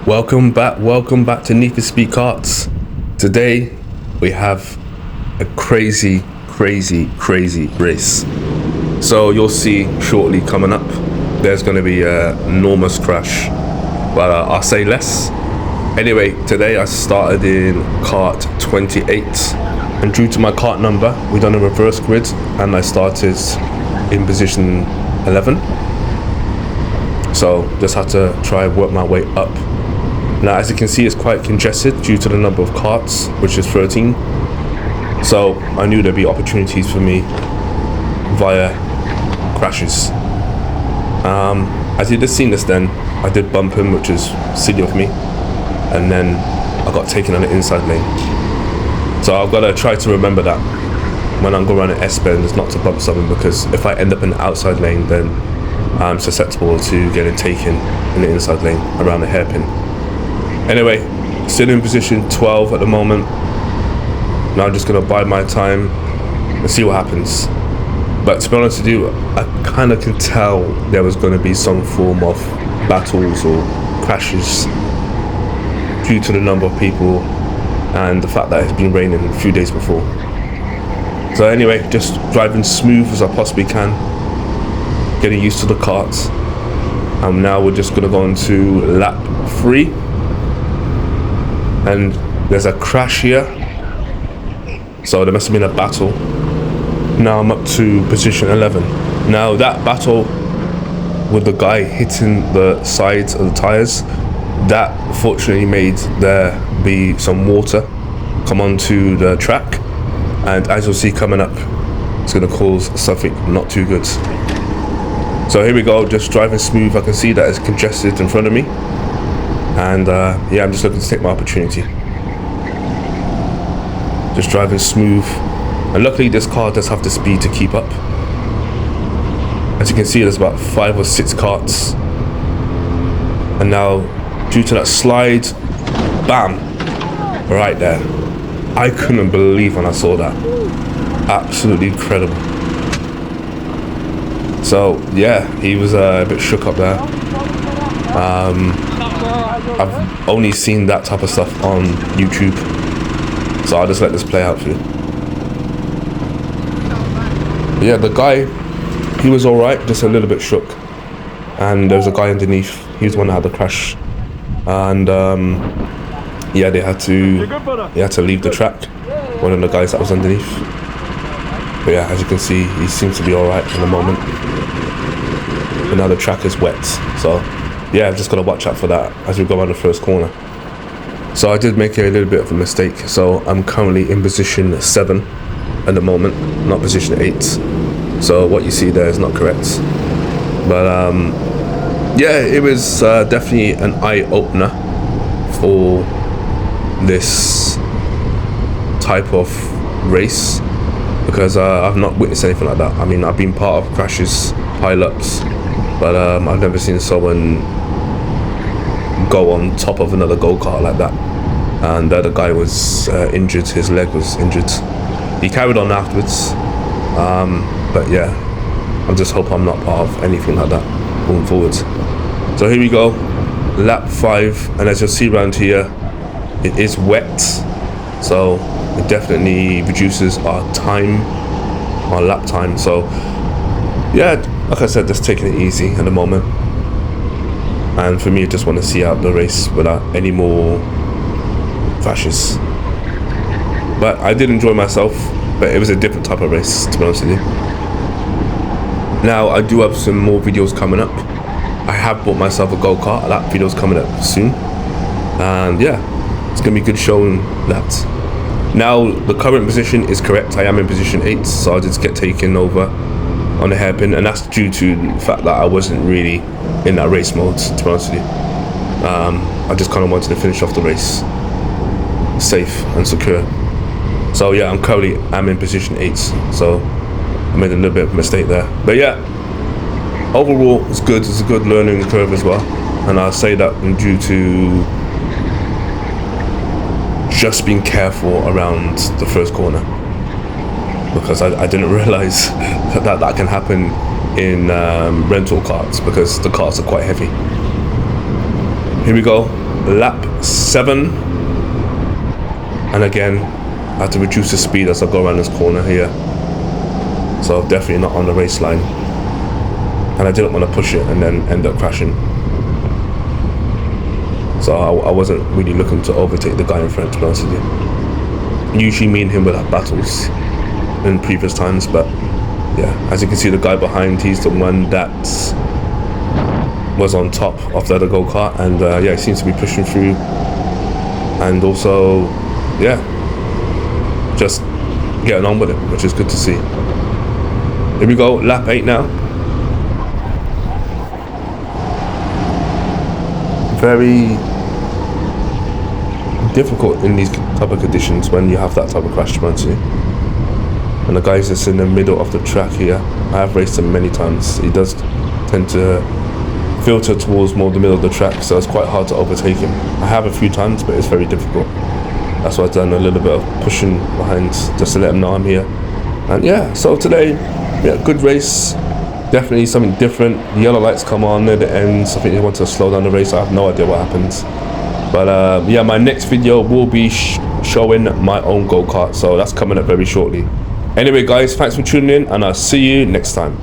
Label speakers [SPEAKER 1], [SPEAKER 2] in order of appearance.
[SPEAKER 1] Welcome back to Need for Speed Karts. Today we have a crazy race. So you'll see shortly coming up, there's going to be an enormous crash, but I'll say less. Anyway, today I started in kart 28, and due to my kart number, we done a reverse grid, and I started in position 11. So just had to try and work my way up. Now, as you can see, it's quite congested due to the number of karts, which is 13. So I knew there'd be opportunities for me via crashes. As you just seen this then, I did bump him, which is silly of me. And then I got taken on the inside lane. So I've got to try to remember that when I'm going around an S-bend is not to bump someone, because if I end up in the outside lane, then I'm susceptible to getting taken in the inside lane around the hairpin. Anyway, still in position 12 at the moment. Now I'm just going to bide my time and see what happens. But to be honest with you, I kind of can tell there was going to be some form of battles or crashes due to the number of people and the fact that it's been raining a few days before. So anyway, just driving smooth as I possibly can, getting used to the karts. And now we're just going to go into lap 3. And there's a crash here, so there must have been a battle. Now I'm up to position 11. Now that battle with the guy hitting the sides of the tires, that fortunately made there be some water come onto the track, and as you'll see coming up, it's going to cause something not too good. So here we go, just driving smooth. I can see that it's congested in front of me. And yeah, I'm just looking to take my opportunity. Just driving smooth. And luckily this car does have the speed to keep up. As you can see, there's about 5 or 6 karts. And now, due to that slide, bam, right there. I couldn't believe when I saw that. Absolutely incredible. So yeah, he was a bit shook up there. I've only seen that type of stuff on YouTube, so I'll just let this play out for you. Yeah, the guy, he was alright, just a little bit shook. And there was a guy underneath, he was the one that had the crash. And yeah, they had to leave the track, one of the guys that was underneath. But yeah, as you can see, he seems to be alright in the moment. But now the track is wet, so yeah, I've just got to watch out for that as we go around the first corner. So I did make a little bit of a mistake, so I'm currently in position 7 at the moment, not position 8. So what you see there is not correct. But yeah, it was definitely an eye-opener for this type of race, because I've not witnessed anything like that. I mean, I've been part of crashes, pile-ups, but I've never seen someone go on top of another go-kart like that. And the other guy was injured, his leg was injured. He carried on afterwards, but yeah, I just hope I'm not part of anything like that going forward. So here we go, lap 5, and as you'll see around here, it is wet, so it definitely reduces our time, our lap time. So yeah, like I said, just taking it easy at the moment. And for me, I just want to see out the race without any more crashes. But I did enjoy myself, but it was a different type of race, to be honest with you. Now, I do have some more videos coming up. I have bought myself a go-kart. That video's coming up soon. And yeah, it's going to be good showing that. Now, the current position is correct. I am in position 8, so I did get taken over on the hairpin, and that's due to the fact that I wasn't really in that race mode, to be honest with you. I just kind of wanted to finish off the race safe and secure. So yeah, I'm in position 8, so I made a little bit of a mistake there. But yeah, overall it's good. It's a good learning curve as well, and I'll say that due to just being careful around the first corner, because I didn't realize that can happen in rental karts, because the karts are quite heavy. Here we go, lap 7. And again, I have to reduce the speed as I go around this corner here. So definitely not on the race line. And I didn't want to push it and then end up crashing. So I wasn't really looking to overtake the guy in front, to be honest with you. Usually me and him would have battles in previous times, but yeah, as you can see, the guy behind, he's the one that was on top of the other go-kart, and yeah, he seems to be pushing through. And also, yeah, just getting on with it, which is good to see. Here we go, lap 8 now. Very difficult in these type of conditions when you have that type of crash, to be honest with you. And the guy's just in the middle of the track here. I have raced him many times. He does tend to filter towards more the middle of the track, so it's quite hard to overtake him. I have a few times, but it's very difficult. That's why I've done a little bit of pushing behind just to let him know I'm here. And yeah, so today, yeah, good race. Definitely something different. The yellow lights come on near the ends. I think they want to slow down the race. I have no idea what happens. But yeah, my next video will be showing my own go-kart, so that's coming up very shortly. Anyway guys, thanks for tuning in, and I'll see you next time.